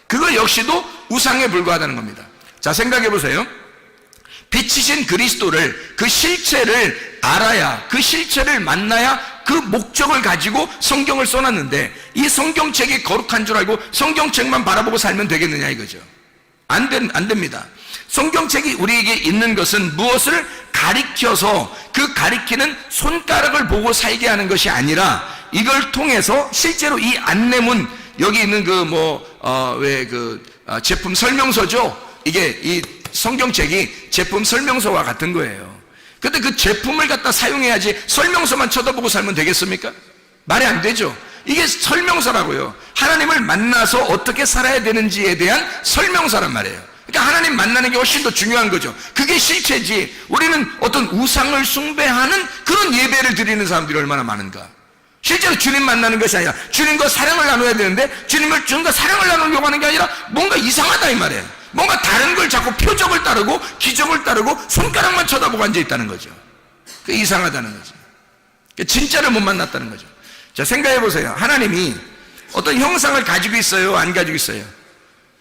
그거 역시도 우상에 불과하다는 겁니다. 자, 생각해 보세요. 빛이신 그리스도를, 그 실체를 알아야, 그 실체를 만나야 그 목적을 가지고 성경을 써놨는데 이 성경책이 거룩한 줄 알고 성경책만 바라보고 살면 되겠느냐 이거죠. 안 됩니다. 성경책이 우리에게 있는 것은 무엇을 가리켜서 그 가리키는 손가락을 보고 살게 하는 것이 아니라 이걸 통해서 실제로 이 안내문, 여기 있는 제품 설명서죠. 이게 이 성경책이 제품 설명서와 같은 거예요. 근데 그 제품을 갖다 사용해야지 설명서만 쳐다보고 살면 되겠습니까? 말이 안 되죠. 이게 설명서라고요. 하나님을 만나서 어떻게 살아야 되는지에 대한 설명서란 말이에요. 그러니까 하나님 만나는 게 훨씬 더 중요한 거죠. 그게 실체지. 우리는 어떤 우상을 숭배하는 그런 예배를 드리는 사람들이 얼마나 많은가. 실제로 주님 만나는 것이 아니라 주님과 사랑을 나눠야 되는데 주님과 사랑을 나누려고 하는 게 아니라 뭔가 이상하다 이 말이에요. 뭔가 다른 걸 자꾸 표적을 따르고 기적을 따르고 손가락만 쳐다보고 앉아있다는 거죠. 그게 이상하다는 거죠. 진짜를 못 만났다는 거죠. 자, 생각해 보세요. 하나님이 어떤 형상을 가지고 있어요? 안 가지고 있어요?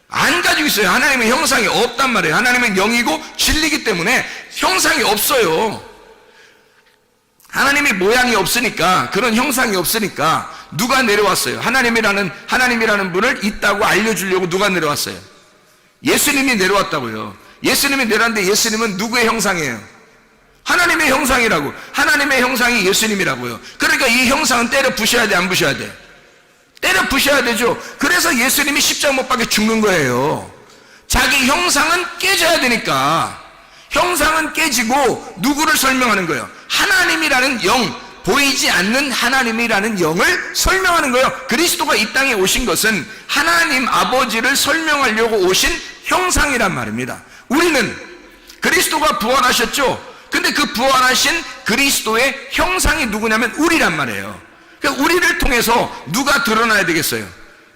안 가지고 있어요. 하나님은 형상이 없단 말이에요. 하나님은 영이고 진리이기 때문에 형상이 없어요. 하나님이 모양이 없으니까, 그런 형상이 없으니까 누가 내려왔어요? 하나님이라는 분을 있다고 알려주려고 누가 내려왔어요? 예수님이 내려왔다고요. 예수님이 내려왔는데 예수님은 누구의 형상이에요? 하나님의 형상이라고. 하나님의 형상이 예수님이라고요. 그러니까 이 형상은 때려 부셔야 돼, 안 부셔야 돼? 때려 부셔야 되죠. 그래서 예수님이 십자가 못 박혀 죽는 거예요. 자기 형상은 깨져야 되니까. 형상은 깨지고 누구를 설명하는 거예요? 하나님이라는 영, 보이지 않는 하나님이라는 영을 설명하는 거예요. 그리스도가 이 땅에 오신 것은 하나님 아버지를 설명하려고 오신 형상이란 말입니다. 우리는 그리스도가 부활하셨죠. 근데 그 부활하신 그리스도의 형상이 누구냐면 우리란 말이에요. 그러니까 우리를 통해서 누가 드러나야 되겠어요?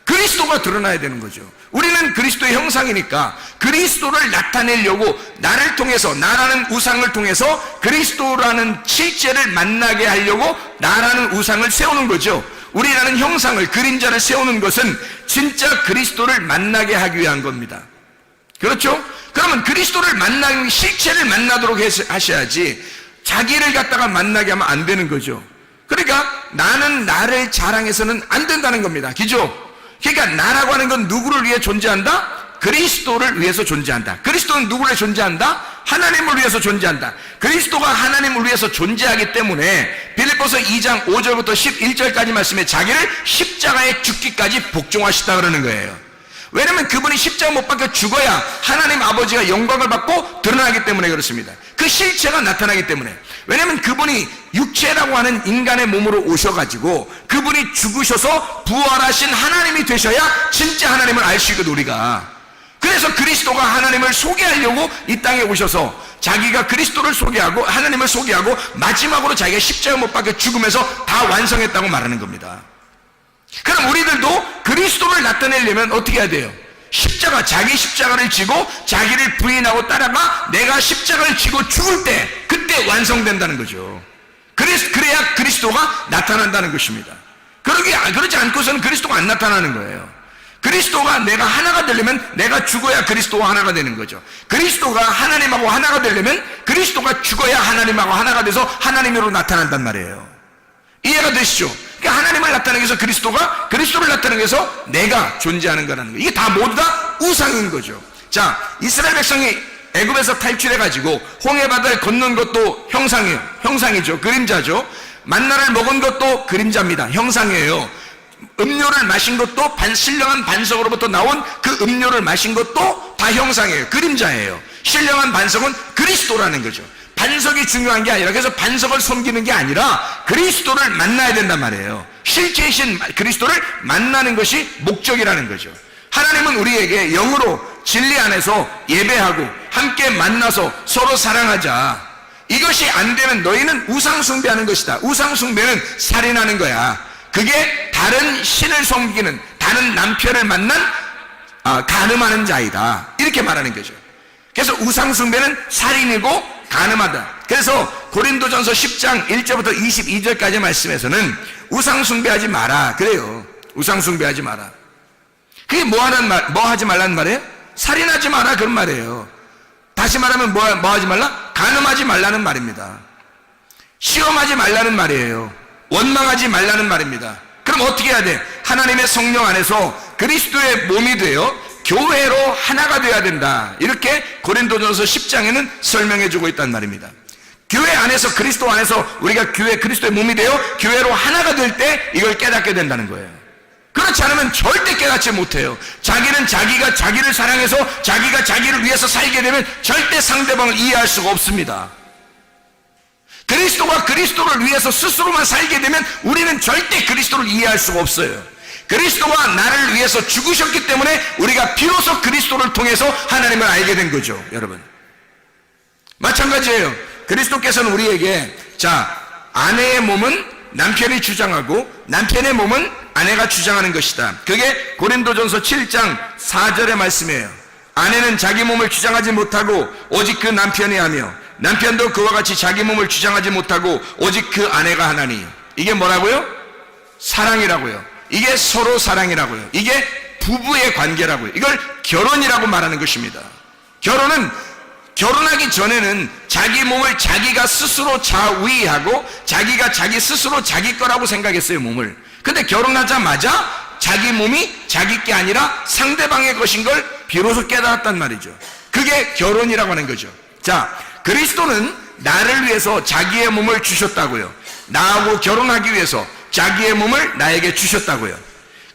그리스도가 드러나야 되는 거죠. 우리는 그리스도의 형상이니까 그리스도를 나타내려고 나를 통해서, 나라는 우상을 통해서 그리스도라는 실제를 만나게 하려고 나라는 우상을 세우는 거죠. 우리라는 형상을, 그림자를 세우는 것은 진짜 그리스도를 만나게 하기 위한 겁니다. 그렇죠? 그러면 그리스도를 만나는 실체를 만나도록 하셔야지 자기를 갖다가 만나게 하면 안 되는 거죠. 그러니까 나는 나를 자랑해서는 안 된다는 겁니다. 그죠? 그러니까 나라고 하는 건 누구를 위해 존재한다? 그리스도를 위해서 존재한다. 그리스도는 누구를 위해 존재한다? 하나님을 위해서 존재한다. 그리스도가 하나님을 위해서 존재하기 때문에 빌립보서 2장 5절부터 11절까지 말씀에 자기를 십자가에 죽기까지 복종하시다 그러는 거예요. 왜냐면 그분이 십자가 못 박혀 죽어야 하나님 아버지가 영광을 받고 드러나기 때문에 그렇습니다. 그 실체가 나타나기 때문에. 왜냐면 그분이 육체라고 하는 인간의 몸으로 오셔가지고 그분이 죽으셔서 부활하신 하나님이 되셔야 진짜 하나님을 알 수 있거든 우리가. 그래서 그리스도가 하나님을 소개하려고 이 땅에 오셔서 자기가 그리스도를 소개하고 하나님을 소개하고 마지막으로 자기가 십자가 못 박혀 죽으면서 다 완성했다고 말하는 겁니다. 그럼 우리들도 그리스도를 나타내려면 어떻게 해야 돼요? 자기 십자가를 지고 자기를 부인하고 따라가 내가 십자가를 지고 죽을 때 그때 완성된다는 거죠. 그래야 그리스도가 나타난다는 것입니다. 그렇지 않고서는 그리스도가 안 나타나는 거예요. 그리스도가 내가 하나가 되려면 내가 죽어야 그리스도와 하나가 되는 거죠. 그리스도가 하나님하고 하나가 되려면 그리스도가 죽어야 하나님하고 하나가 돼서 하나님으로 나타난단 말이에요. 이해가 되시죠? 그러니까 하나님을 나타내기 위해서 그리스도를 나타내기 위해서 내가 존재하는 거라는 거예요. 이게 다 모두 다 우상인 거죠. 자, 이스라엘 백성이 애굽에서 탈출해가지고 홍해바다를 건넌 것도 형상이죠. 그림자죠. 만나를 먹은 것도 그림자입니다. 형상이에요. 음료를 마신 것도 신령한 반석으로부터 나온 그 음료를 마신 것도 다 형상이에요. 그림자예요. 신령한 반석은 그리스도라는 거죠. 반석이 중요한 게 아니라, 그래서 반석을 섬기는 게 아니라 그리스도를 만나야 된단 말이에요. 실제이신 그리스도를 만나는 것이 목적이라는 거죠. 하나님은 우리에게 영으로 진리 안에서 예배하고 함께 만나서 서로 사랑하자. 이것이 안 되면 너희는 우상 숭배하는 것이다. 우상 숭배는 살인하는 거야. 그게 다른 신을 섬기는, 다른 남편을 만난 간음하는 자이다. 이렇게 말하는 거죠. 그래서 우상 숭배는 살인이고 간음하다. 그래서 고린도전서 10장 1절부터 22절까지 말씀에서는 우상 숭배하지 마라 그래요. 우상 숭배하지 마라. 그게 뭐 하지 말라는 말이에요? 살인하지 마라 그런 말이에요. 다시 말하면 뭐 하지 말라? 간음하지 말라는 말입니다. 시험하지 말라는 말이에요. 원망하지 말라는 말입니다. 그럼 어떻게 해야 돼? 하나님의 성령 안에서 그리스도의 몸이 되어 교회로 하나가 되어야 된다. 이렇게 고린도전서 10장에는 설명해 주고 있단 말입니다. 교회 안에서, 그리스도 안에서 우리가 그리스도의 몸이 되어 교회로 하나가 될 때 이걸 깨닫게 된다는 거예요. 그렇지 않으면 절대 깨닫지 못해요. 자기는 자기가 자기를 사랑해서 자기가 자기를 위해서 살게 되면 절대 상대방을 이해할 수가 없습니다. 그리스도가 그리스도를 위해서 스스로만 살게 되면 우리는 절대 그리스도를 이해할 수가 없어요. 그리스도가 나를 위해서 죽으셨기 때문에 우리가 비로소 그리스도를 통해서 하나님을 알게 된 거죠. 여러분, 마찬가지예요. 그리스도께서는 우리에게 아내의 몸은 남편이 주장하고 남편의 몸은 아내가 주장하는 것이다. 그게 고린도전서 7장 4절의 말씀이에요. 아내는 자기 몸을 주장하지 못하고 오직 그 남편이 하며 남편도 그와 같이 자기 몸을 주장하지 못하고 오직 그 아내가 하나니. 이게 뭐라고요? 사랑이라고요. 이게 서로 사랑이라고요. 이게 부부의 관계라고요. 이걸 결혼이라고 말하는 것입니다. 결혼하기 전에는 자기 몸을 자기가 스스로 자위하고 자기가 자기 스스로 자기 거라고 생각했어요, 몸을. 근데 결혼하자마자 자기 몸이 자기 게 아니라 상대방의 것인 걸 비로소 깨달았단 말이죠. 그게 결혼이라고 하는 거죠. 그리스도는 나를 위해서 자기의 몸을 주셨다고요. 나하고 결혼하기 위해서 자기의 몸을 나에게 주셨다고요.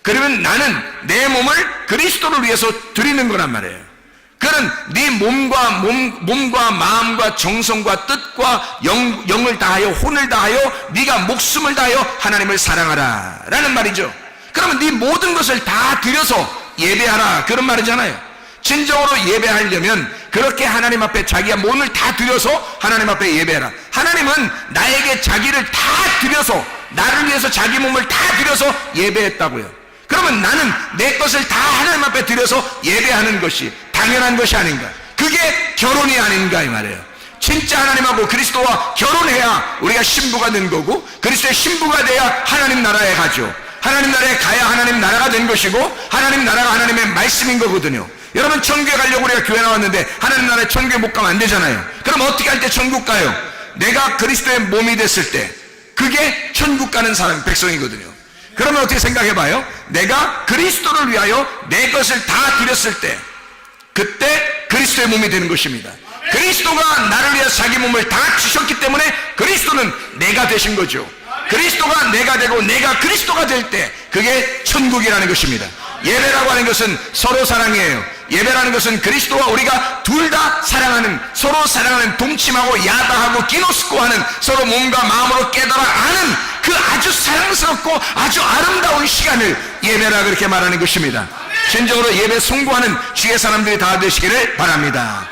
그러면 나는 내 몸을 그리스도를 위해서 드리는 거란 말이에요. 그는 네 몸과 마음과 정성과 뜻과 영을 다하여 혼을 다하여 네가 목숨을 다하여 하나님을 사랑하라 라는 말이죠. 그러면 네 모든 것을 다 드려서 예배하라 그런 말이잖아요. 진정으로 예배하려면 그렇게 하나님 앞에 자기가 몸을 다 드려서 하나님 앞에 예배하라. 하나님은 나에게 자기를 다 드려서, 나를 위해서 자기 몸을 다 드려서 예배했다고요. 그러면 나는 내 것을 다 하나님 앞에 드려서 예배하는 것이 당연한 것이 아닌가. 그게 결혼이 아닌가 이 말이에요. 진짜 하나님하고 그리스도와 결혼해야 우리가 신부가 된 거고, 그리스도의 신부가 돼야 하나님 나라에 가죠. 하나님 나라에 가야 하나님 나라가 된 것이고, 하나님 나라가 하나님의 말씀인 거거든요. 여러분, 천국에 가려고 우리가 교회 나왔는데 하나님 나라에 천국에 못 가면 안 되잖아요. 그럼 어떻게 할 때 천국 가요? 내가 그리스도의 몸이 됐을 때, 그게 천국 가는 사람, 백성이거든요. 그러면 어떻게 생각해 봐요? 내가 그리스도를 위하여 내 것을 다 드렸을 때, 그때 그리스도의 몸이 되는 것입니다. 그리스도가 나를 위해 자기 몸을 다 주셨기 때문에 그리스도는 내가 되신 거죠. 그리스도가 내가 되고 내가 그리스도가 될 때, 그게 천국이라는 것입니다. 예배라고 하는 것은 서로 사랑이에요. 예배라는 것은 그리스도와 우리가 둘 다 사랑하는, 서로 사랑하는, 동침하고 야다하고 기노스코하는, 서로 몸과 마음으로 깨달아 아는 그 아주 사랑스럽고 아주 아름다운 시간을 예배라 그렇게 말하는 것입니다. 진정으로 예배 송구하는 주의 사람들이 다 되시기를 바랍니다.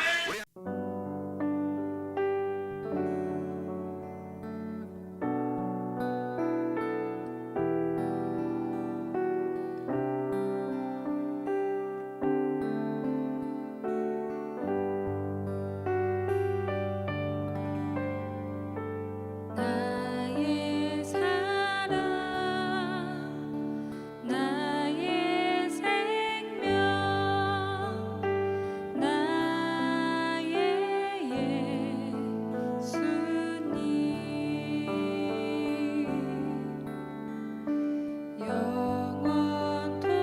영원토록